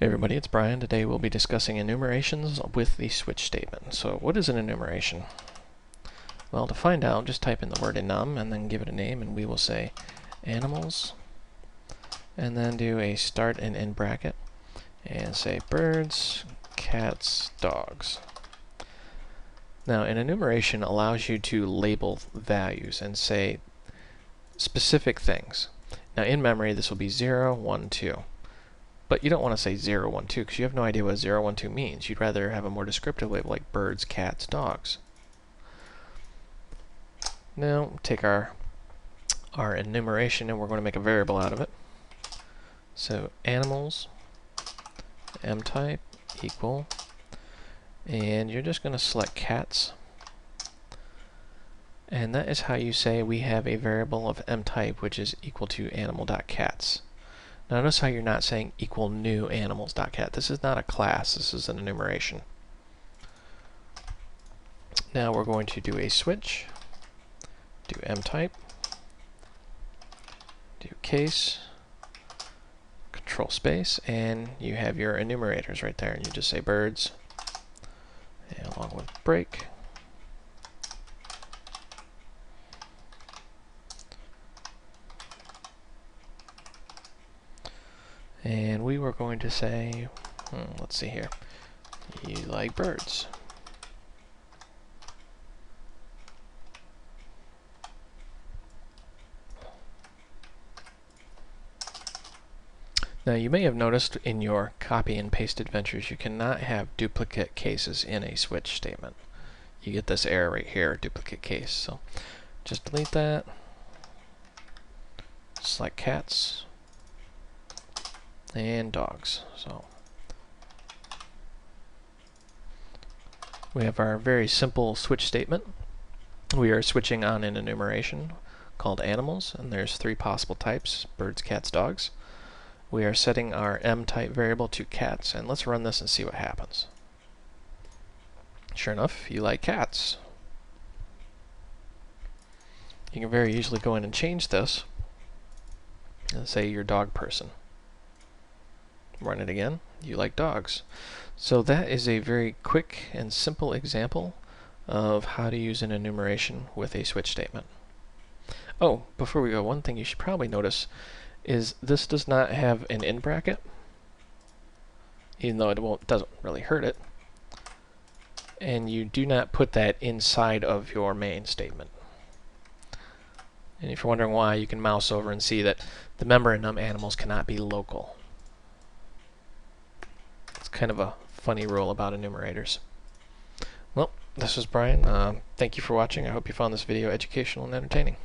Hey everybody, it's Brian. Today we'll be discussing enumerations with the switch statement. So what is an enumeration? Well, to find out, just type in the word enum and then give it a name, and we will say animals, and then do a start and end bracket, and say birds, cats, dogs. Now, an enumeration allows you to label values and say specific things. Now, in memory, this will be 0, 1, 2. But you don't want to say 0, 1, 2 because you have no idea what 0, 1, 2 means. You'd rather have a more descriptive label like birds, cats, dogs. Now take our enumeration and we're going to make a variable out of it. So animals, mtype equal, and you're just going to select cats. And that is how you say we have a variable of mtype which is equal to animal.cats. Now notice how you're not saying equal new animals.cat. This is not a class, this is an enumeration. Now we're going to do a switch, do mtype, do case, control space, and you have your enumerators right there, and you just say birds, and along with break. And we were going to say, let's see here, you like birds. Now you may have noticed in your copy and paste adventures you cannot have duplicate cases in a switch statement. You get this error right here, duplicate case. So just delete that, select cats, and dogs. So we have our very simple switch statement. We are switching on an enumeration called animals, and there's 3 possible types: birds, cats, dogs. We are setting our mtype variable to cats, and let's run this and see what happens. Sure enough, you like cats. You can very easily go in and change this and say you're dog person. Run it again, you like dogs. So that is a very quick and simple example of how to use an enumeration with a switch statement. Oh, before we go, one thing you should probably notice is this does not have an end bracket, even though it doesn't really hurt it. And you do not put that inside of your main statement. And if you're wondering why, you can mouse over and see that the member enum animals cannot be local. It's kind of a funny rule about enumerators. Well, this is Brian. Thank you for watching. I hope you found this video educational and entertaining.